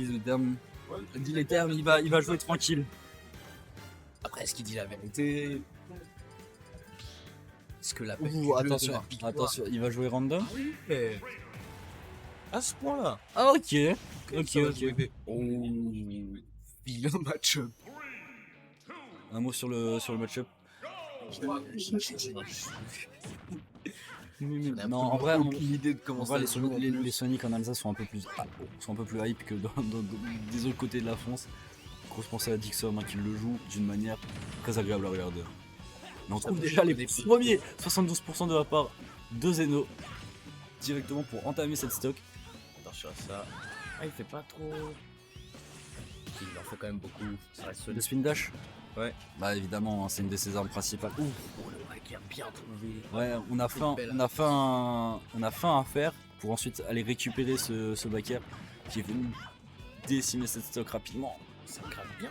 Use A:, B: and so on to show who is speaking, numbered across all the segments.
A: dit les termes, il va jouer tranquille. Après, est-ce qu'il dit la vérité? Est-ce que la
B: attention, il va jouer random.
A: mais... À ce point-là.
B: Ah ok.
A: Ok. Oh, vilain match-up.
B: Un mot sur le match-up. Non, en vrai,
A: l'idée de comment
B: les Sonic en Alsace sont un peu plus hype que des autres côtés de la France. Grosse pensée à Dixon qui le joue d'une manière très agréable à regarder. Mais on trouve déjà les premiers 72% de la part de Zeno directement pour entamer cette stock.
A: Attention à ça. Ah, il fait pas trop. Il en fait quand même beaucoup. Ça reste
B: Le spin dash.
A: Ouais.
B: Bah évidemment, hein, c'est une de ses armes principales.
A: Oh, le mec a bien trouvé.
B: Ouais, on a faim à faire pour ensuite aller récupérer ce backer qui est venu décimer cette stock rapidement.
A: Ça gratte bien.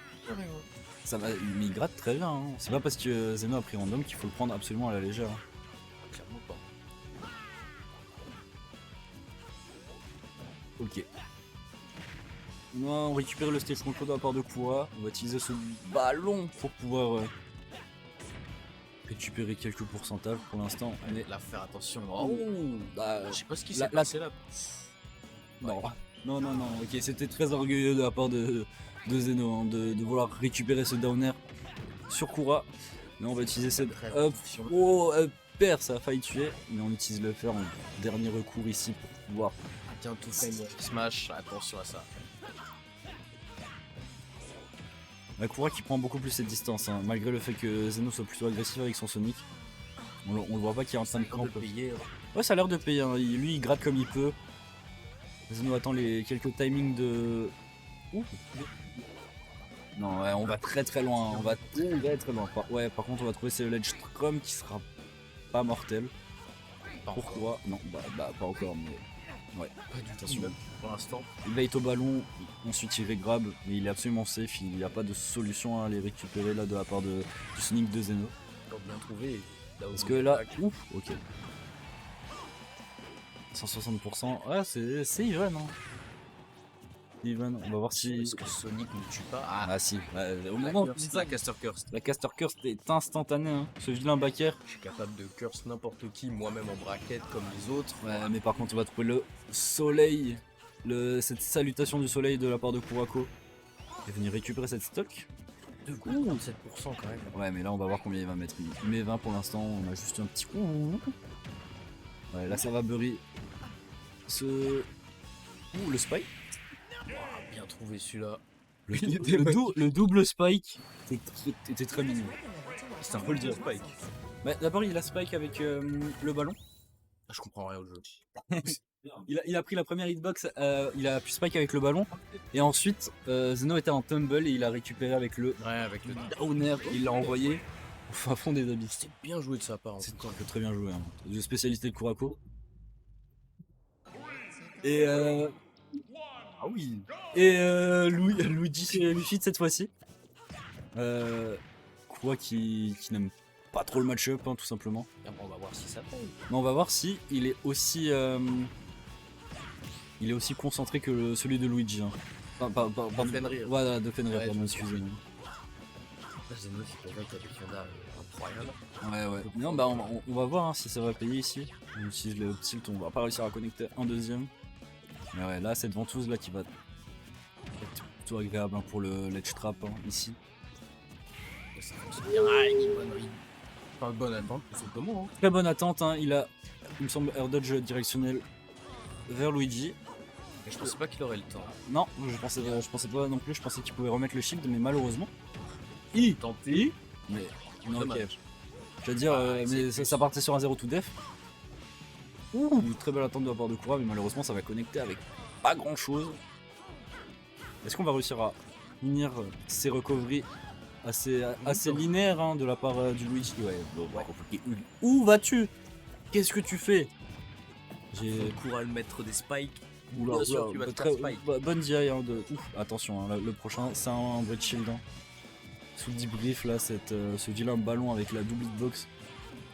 B: Ça va, mais il gratte très bien. Hein. C'est pas parce que Zeno a pris random qu'il faut le prendre absolument à la légère. Hein.
A: Clairement pas.
B: Ok. On récupère le stage control de la part de Kura. On va utiliser ce ballon pour pouvoir récupérer quelques pourcentages pour l'instant.
A: Mais là, faire attention. Oh,
B: bah,
A: je sais pas ce qui s'est passé là.
B: Non. Non, ok, c'était très orgueilleux de la part de Zeno hein, de vouloir récupérer ce downer sur Kura. Mais on va utiliser cette up. Oh, upper, ça a failli tuer. Mais on utilise le fer en dernier recours ici pour pouvoir.
A: Tiens, tout fait smash, attention à ça.
B: La Kura qui prend beaucoup plus cette distance, hein, malgré le fait que Zeno soit plutôt agressif avec son Sonic. On le voit pas qu'il est en train de camp. Ouais, ça a l'air de payer. Hein. Lui, il gratte comme il peut. Zeno attend les quelques timings de. Ouh. Non, ouais, on va très loin. On va très loin. Ouais, par contre, on va trouver ce ledge Scrum qui sera pas mortel. Pourquoi? Non, bah, pas encore, mais. Ouais,
A: pas du tout. Pour l'instant.
B: Il va être au ballon, ensuite il grab, mais il est absolument safe. Il n'y a pas de solution à les récupérer là de la part du Sonic de Zeno.
A: Bien trouvé.
B: Parce que là, ouf, ok. 160%, ouais, c'est even. Hein. Even, on va voir si.
A: Est-ce que Sonic ne tue pas?
B: Ah si, au moment où
A: c'est ça, Caster Curse.
B: La Caster Curse est instantanée, hein. Ce vilain backer.
A: Je suis capable de curse n'importe qui, moi-même en braquette comme les autres.
B: Ouais, mais par contre, on va trouver le soleil, cette salutation du soleil de la part de Kurako. Il est venu récupérer cette stock.
A: De coup, 37% quand même.
B: Ouais, mais là, on va voir combien il va mettre. Il met 20 pour l'instant, on a juste un petit coup. Ouais, là, ça va burry. Le spike.
A: Bien trouvé celui-là.
B: Le double spike était très mignon.
A: C'est un peu le dire spike.
B: Bah, d'abord il a spike avec le ballon.
A: Je comprends rien au jeu.
B: il a pris la première hitbox, il a pu spike avec le ballon. Et ensuite Zeno était en tumble et il a récupéré avec le downer. Il l'a envoyé au fin fond des abysses.
A: C'était bien joué de sa part.
B: C'est très bien joué. Hein. De spécialité de Kurako. Et ah oui. Et Luigi cette fois-ci. Quoi qui n'aime pas trop le match-up, hein, tout simplement.
A: Ah bon, on va voir si ça paye.
B: Mais on va voir si il est aussi concentré que celui de Luigi. Hein.
A: Fenrir.
B: Voilà, de Fenrir, pardon, excusez-moi.
A: Zeno, c'est quelqu'un qui a des fiondas incroyables.
B: Ouais. Non, bah on va voir hein, si ça va payer ici. On utilise le tilt, on va pas réussir à connecter un deuxième. Mais ouais, là, cette ventouse là qui va être plutôt agréable hein, pour le ledge trap hein, ici.
A: Ça fonctionne bien. Ah, une bonne ride. Enfin, bonne attente, c'est comment hein.
B: Très bonne attente, hein. Il me semble, air dodge directionnel vers Luigi.
A: Et je pensais pas qu'il aurait le temps.
B: Non, je pensais pas non plus, je pensais qu'il pouvait remettre le shield, mais malheureusement. Il tentait, mais non, ok. Je veux dire, mais ça partait sur un 0 to def. Ouh, très belle attente de la part de Kura, mais malheureusement ça va connecter avec pas grand chose. Est-ce qu'on va réussir à finir ces recoveries assez linéaires hein, de la part du Luigi? Ouais. Où vas-tu? Qu'est-ce que tu fais?
A: J'ai Kura le maître des spikes.
B: Oula, bonne DI hein, de ouf. Attention, hein, le prochain c'est un Breach Shield. Hein. Sous le debrief là, ce vilain ballon avec la double hitbox.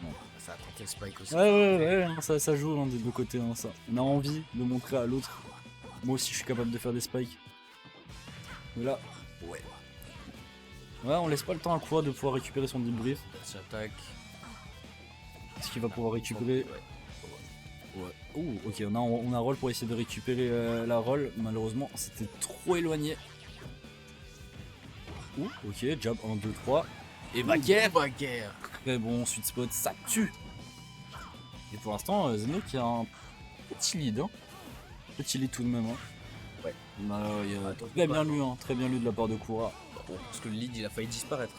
A: Bon. Ça a tenté le spike aussi.
B: Ouais, ça joue hein, des deux côtés. Hein, ça. On a envie de montrer à l'autre. Moi aussi je suis capable de faire des spikes. Mais là, ouais. Ouais, on laisse pas le temps à Kura de pouvoir récupérer son debrief.
A: J'attaque.
B: Est-ce qu'il va pouvoir récupérer? Ouais. Ouh, ok, on a un roll pour essayer de récupérer la roll. Malheureusement, c'était trop éloigné. Ouh, ok, jab 1, 2, 3. Et baguerre. Très bon, sweet spot, ça tue. Et pour l'instant, Zeno qui a un petit lead. Hein. Petit lead tout de même. Hein.
A: Ouais.
B: Bah, très bien lu de la part de Kura.
A: Bon, parce que le lead il a failli disparaître.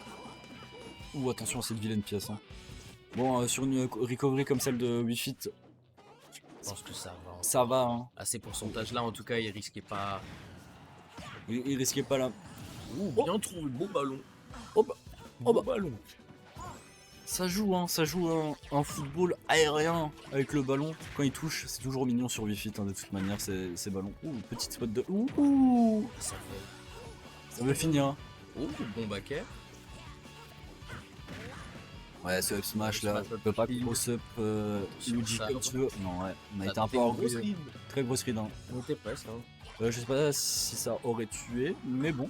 B: Ouh, attention à cette vilaine pièce. Hein. Bon, sur une recovery comme celle de Wii Fit,
A: Je pense que ça va.
B: ça va. Hein.
A: À ces pourcentages là, en tout cas, il risquait pas.
B: Il risquait pas là.
A: Ouh, bien trouvé, beau ballon.
B: Oh bah,
A: Beau ballon.
B: ça joue un football aérien avec le ballon. Quand il touche, c'est toujours mignon sur Wii Fit de toute manière, ces ballons. Ouh, petite spot de. Ouh, ça veut finir. Hein.
A: Oh, bon backer.
B: Ouais, ce up smash là,
A: Smash
B: on peut pas
A: up
B: gross up Luigi
A: ça,
B: comme tu veux. Non, ouais, on a été
A: Ça
B: un peu
A: fait
B: en
A: grosse ride.
B: très grosse ride. Hein.
A: On était presque. Hein.
B: Je sais pas si ça aurait tué, mais bon,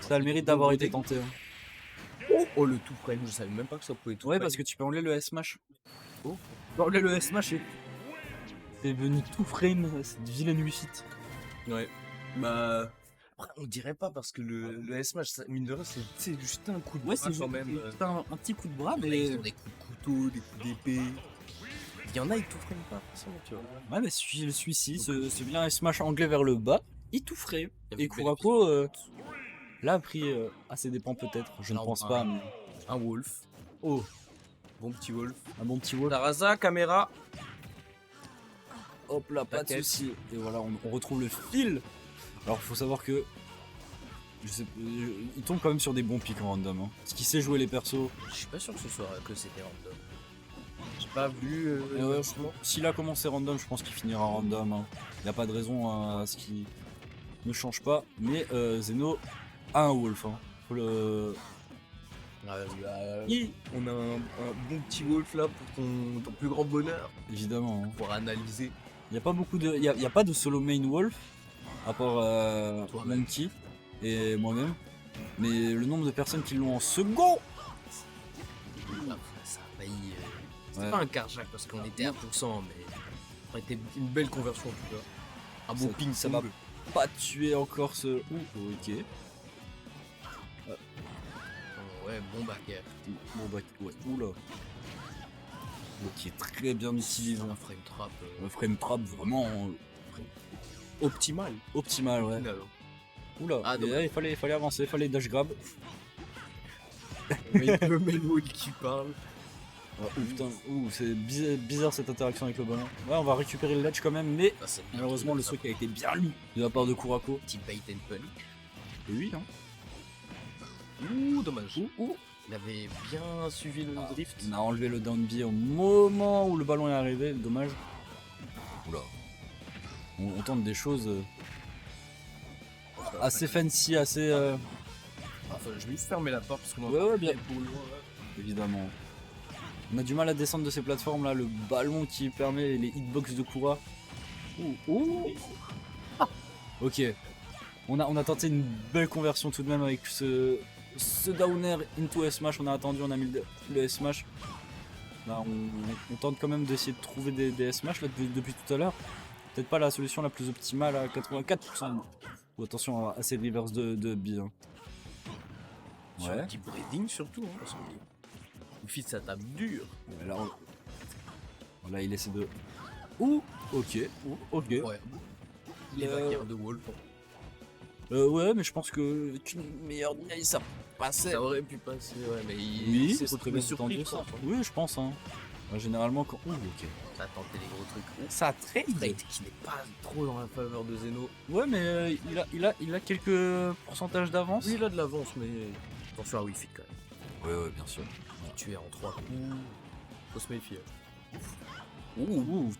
B: ça a le mérite d'avoir été tenté. Hein.
A: Oh, le tout frame, je savais même pas que ça pouvait tout
B: Ouais,
A: frame.
B: parce que tu peux enlever le S-Smash.
A: Oh.
B: Tu peux enlever le S-Smash et c'est venu tout frame cette vilaine Wii Fit.
A: Ouais. Bah. Après, on dirait pas parce que le S-Smash, mine de rien, c'est juste un coup de
B: Ouais,
A: bras
B: c'est
A: quand même.
B: juste un petit coup de bras,
A: Ils
B: mais.
A: ont des coups de couteau, des coups d'épée. Il y en a, ils tout frame pas, forcément, tu vois.
B: Ouais, mais celui-ci, ce vilain S-Smash anglais vers le bas, il tout frame.
A: Il y avait
B: Et
A: une
B: Kurako l'a pris à ses dépens peut-être, je ne
A: Non,
B: pense
A: un-
B: pas. Mais...
A: Un wolf.
B: Oh,
A: Bon petit wolf.
B: un bon petit wall.
A: Tarasa, caméra.
B: Hop là, pas de
A: T'inquiète.
B: soucis. Et voilà, on retrouve le fil. Alors, faut savoir que. Il tombe quand même sur des bons pics en random. Hein. Parce qu'il sait jouer les persos.
A: Je suis pas sûr que c'était random. J'ai pas vu.
B: Ouais, s'il a commencé random, je pense qu'il finira random. Hein. Il n'y a pas de raison à ce qu'il ne change pas. Mais Zeno a un wolf. Hein. Faut le.
A: On a un bon petit wolf là pour ton plus grand bonheur.
B: Évidemment. Hein.
A: Pour analyser.
B: Il n'y a pas beaucoup de. Il y a pas de solo main wolf. À part
A: Toi-même.
B: Monkey et moi-même. Mais le nombre de personnes qui l'ont en second.
A: Ça a failli. C'était
B: Ouais.
A: pas un carjack parce qu'on était à 100%, mais ça aurait été une belle conversion en tout cas. Un bon ping,
B: ça va pas tuer encore ce. Ouh, ok.
A: Ouais, bon backer.
B: Bon bah ouais. Oula. Ok, très bien utilisé.
A: Un frame trap
B: Le frame trap vraiment
A: optimal.
B: optimal, ouais.
A: Final.
B: Oula.
A: Ah,
B: Et
A: dommage.
B: là, il fallait avancer, il fallait dash grab.
A: Mais le Melwood qui parle.
B: Ah, putain, c'est bizarre cette interaction avec le ballon. Ouais, on va récupérer le ledge quand même, mais
A: Ah, c'est bien
B: malheureusement le
A: trouvé,
B: truc a été bien lu de la part de Kurako.
A: ça. Petit bait and punch.
B: Et oui, hein.
A: Ouh, dommage. Il avait bien suivi le drift.
B: On a enlevé le down B au moment où le ballon est arrivé, dommage. Oula. On tente des choses assez fancy, assez.
A: Enfin, je vais juste fermer la porte parce qu'on
B: Ouais, bien.
A: pour loin là.
B: Évidemment. On a du mal à descendre de ces plateformes là, le ballon qui permet les hitbox de Kura. Ok. On a tenté une belle conversion tout de même avec ce downer into S-Smash. On a attendu, on a mis le S-Smash. Là, on tente quand même d'essayer de trouver des S-Smash là, depuis tout à l'heure. Peut-être pas la solution la plus optimale à 84%. Ou attention à ces reverse de B. Hein.
A: Sur
B: Ouais.
A: un petit breeding surtout. Hein, parce que Fit ça tape dur.
B: Ouais, là, il essaie de. Ok. Ok.
A: Ouais. Les
B: Euh,
A: backers de Wolf.
B: Ouais, mais je pense que qu'une meilleure DI, ça passait.
A: Ça aurait pu passer, ouais, mais
B: Oui,
A: s'est
B: c'est très
A: retrouvé
B: bien
A: surpris.
B: entendu ça. Oui, je pense. Hein. Généralement, quand. Ok.
A: Ça a tenté les gros trucs.
B: Ça trade.
A: Fate qui n'est pas trop dans la faveur de Zeno.
B: Ouais, mais il a quelques pourcentages d'avance.
A: Oui, il a de l'avance, mais attention à Wii Fit quand même.
B: Ouais, bien sûr.
A: Tu es en 3 coups. Faut se méfier.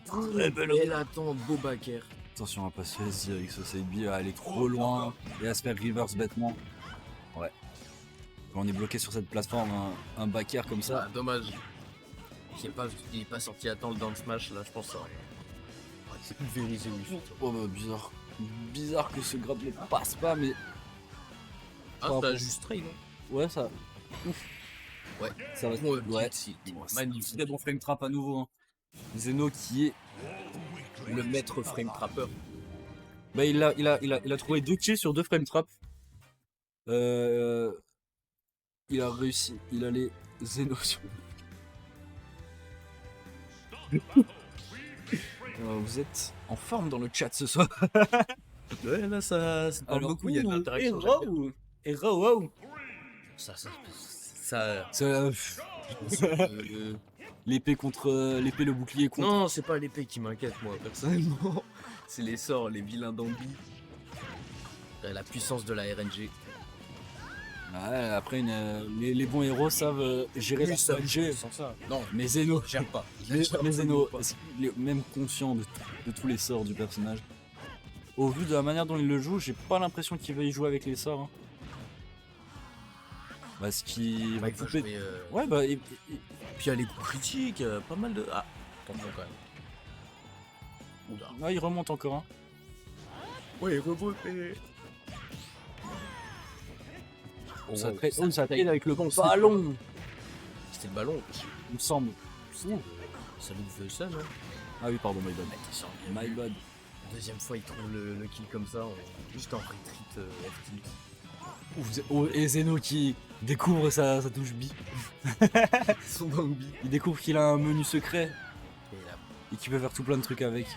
B: Très belle.
A: Elle attend beau backer.
B: Attention à pas se faire avec ce side B, à aller trop loin et à se faire reverse bêtement. Ouais. Quand on est bloqué sur cette plateforme, un back air comme ça.
A: Ah, dommage. Il est pas sorti à temps le down smash là, je pense. C'est pulvérisé Wii Fit.
B: Oh bah bizarre. Bizarre que ce grab ne passe pas, mais
A: Ah, t'as juste trade.
B: Ouais, ça. Ouf.
A: Ouais.
B: Ça va.
A: Ouais.
B: Magnifique. Très bon frame trap à nouveau. Hein. Zeno qui est.
A: Le maître frame trapper.
B: Bah, il a trouvé 2 kills sur 2 frame trap. Il a réussi. Il a les Zeno sur. Vous êtes en forme dans le chat ce soir.
A: Ouais, là, ça parle beaucoup. Il y a de l'interaction.
B: Et wow.
A: Ça.
B: L'épée contre l'épée, le bouclier contre.
A: Non, c'est pas l'épée qui m'inquiète, moi, personnellement. C'est les sorts, les vilains d'Ambi. La puissance de la RNG.
B: Ouais, après, les bons héros savent gérer la RNG.
A: Sans ça. Non,
B: Mais Zeno,
A: j'aime pas.
B: mais Zeno, est-ce qu'il est même conscient de tous les sorts du personnage? Au vu de la manière dont il le joue, j'ai pas l'impression qu'il veuille jouer avec les sorts. Hein. Parce qu'il va couper. Ouais, bah.
A: Puis il y a les coups critiques, pas mal de. Ah, attention quand même. Oula.
B: Ouais, il remonte encore. Hein.
A: Ouais, il remonte.
B: Ça trade avec le ballon.
A: C'était le ballon,
B: Il me semble.
A: ça nous fait ça, non?
B: Ah oui, pardon, my bad. My bad.
A: Deuxième fois, il trouve le kill comme ça, juste en retreat F-tilt.
B: Et Zeno qui découvre sa touche B.
A: Son Bambi.
B: Il découvre qu'il a un menu secret
A: Et là,
B: et qu'il peut faire tout plein de trucs avec.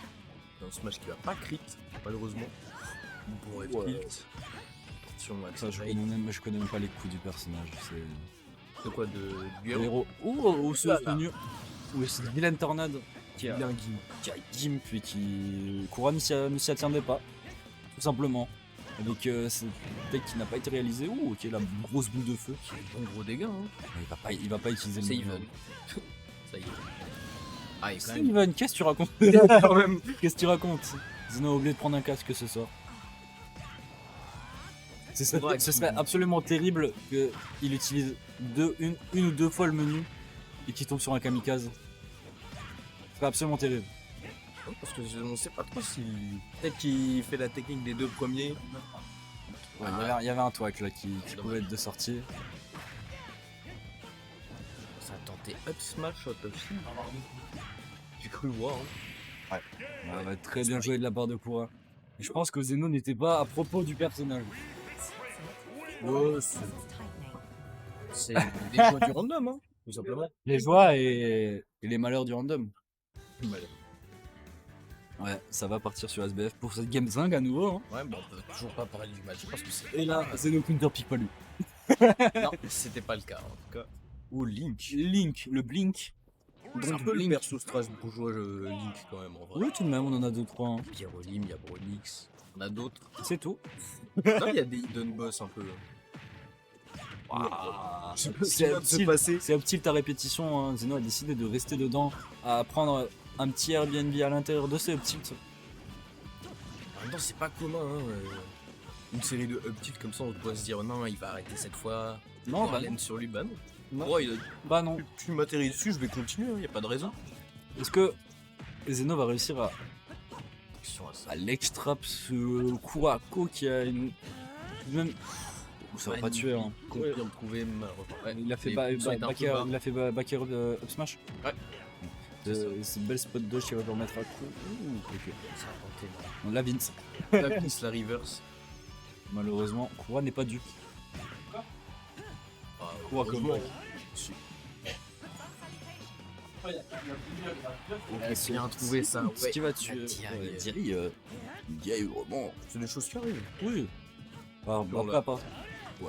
A: dans ce match qui va pas crit, malheureusement. Pour F-tilt. Attention,
B: Ça, je connais même pas les coups du personnage. C'est
A: de quoi de
B: le
A: héros.
B: héros. Ou ce menu. Ou c'est Villain Tornade qui a Gimp et qui. Kura ne s'y attendait pas. Tout simplement. Avec cette tech qui n'a pas été réalisée. Ouh, ok, la grosse boule de feu.
A: Bon gros dégâts, hein.
B: Il va pas utiliser le
A: C'est
B: menu.
A: even. Ça y est. Ah, il est quand même.
B: Steven, qu'est-ce que tu racontes?
A: Quand même.
B: Qu'est-ce que tu racontes? Zeno a oublié de prendre un casque ce soir. Ce serait absolument terrible qu'il utilise une ou deux fois le menu et qu'il tombe sur un kamikaze. Ce serait absolument terrible.
A: Parce que on sait pas trop si. Peut-être qu'il fait la technique des deux premiers.
B: Ouais, il y avait un twak là qui pouvait être de sortie.
A: Ça a tenté up smash out of shield. J'ai cru le voir. Hein.
B: Ouais, va très bien joué de la part de Kura. Et je pense que Zeno n'était pas à propos du personnage.
A: Ouais, c'est des choix du random, hein, tout simplement.
B: Les joies et les malheurs du random. Ouais, ça va partir sur SBF pour cette game zing à nouveau. Hein.
A: Ouais, bon, on peut toujours pas parler du match parce que c'est.
B: Et là, Zeno counterpick pas lui.
A: Non, c'était pas le cas en tout cas. Ou Link.
B: Link, le Blink.
A: C'est un peu le perso strasbourgeois Link quand même en vrai.
B: Oui, tout de même, on en a 2-3. Hein.
A: Il y a Rolim, il y a Bronix. On a d'autres.
B: C'est tout.
A: Non, il y a des hidden boss un peu.
B: Wow.
A: C'est
B: C'est optique ta répétition. Hein. Zeno a décidé de rester dedans, à prendre un petit Airbnb à l'intérieur de ces uptilts.
A: En même temps, c'est pas commun. Hein, une série de uptilts comme ça, on doit se dire non, il va arrêter cette fois.
B: Non, bah
A: laine sur lui, bah non.
B: non.
A: Oh, il a...
B: Bah non.
A: Tu m'atterris dessus, je vais continuer, il y a pas de raison.
B: Est-ce que Zeno va réussir à
A: Ça.
B: l'extrap ce Kurako qui a une. Même. Ça va pas tuer. Hein.
A: Confirme trouvé malheureusement. Ouais,
B: Il a fait backer up smash.
A: Ouais.
B: C'est une belle spot dodge qui va le remettre à coup. Ok.
A: Ça a tenté.
B: La Vince.
A: La Vince, la reverse.
B: Malheureusement, Kura n'est pas duc.
A: Kura comme moi.
B: C'est
A: bien trouvé ça.
B: Ce qui va tuer. Diaye, vraiment.
A: C'est des choses qui arrivent.
B: Oui. Ah,
A: Bon,
B: après, pas.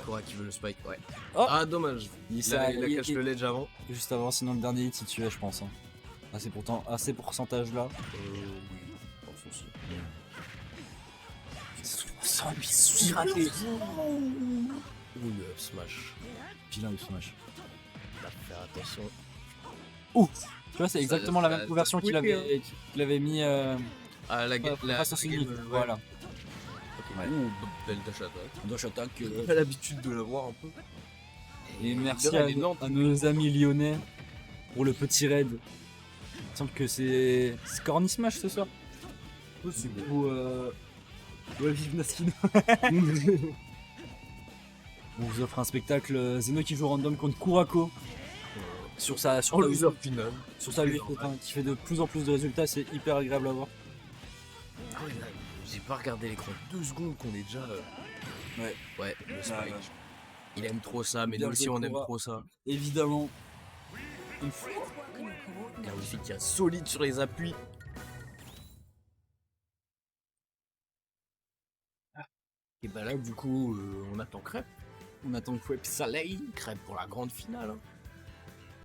A: Kura qui veut le spike, ouais.
B: Oh.
A: Ah, dommage. Il a caché le ledge avant.
B: Juste avant, sinon le dernier hit il tuait, je pense. Hein. Ah, c'est pourtant à ces pourcentages là.
A: Oui, je pense aussi.
B: 108 raté.
A: Ouh, le up smash.
B: Vilain up smash.
A: Il va faire attention.
B: Ouh. Tu vois, c'est exactement la même
A: ça
B: conversion qu'il avait mis
A: Ah, la
B: face à Sonic. Voilà.
A: Ouais. Ouh, belle dash attack.
B: Dash attack.
A: On a l'habitude de la voir un peu.
B: Et merci à nos amis lyonnais pour le petit raid. Il me semble que c'est Corny Smash ce soir. Ou ouais, vive Naskino. On vous offre un spectacle Zeno qui joue random contre Kurako. Sur sa
A: loser final.
B: Sur sa lutte, qui fait de plus en plus de résultats, c'est hyper agréable à voir.
A: Ah ouais, là, j'ai pas regardé l'écran 2 secondes qu'on est déjà. Ouais, le Spike.
B: Ouais.
A: Il aime trop ça, mais nous aussi on aime trop ça.
B: Évidemment.
A: Il y a aussi qui a solide sur les appuis. Et bah là, du coup, on attend Crêpe.
B: On attend Crêpe Soleil.
A: Crêpe pour la grande finale. Hein.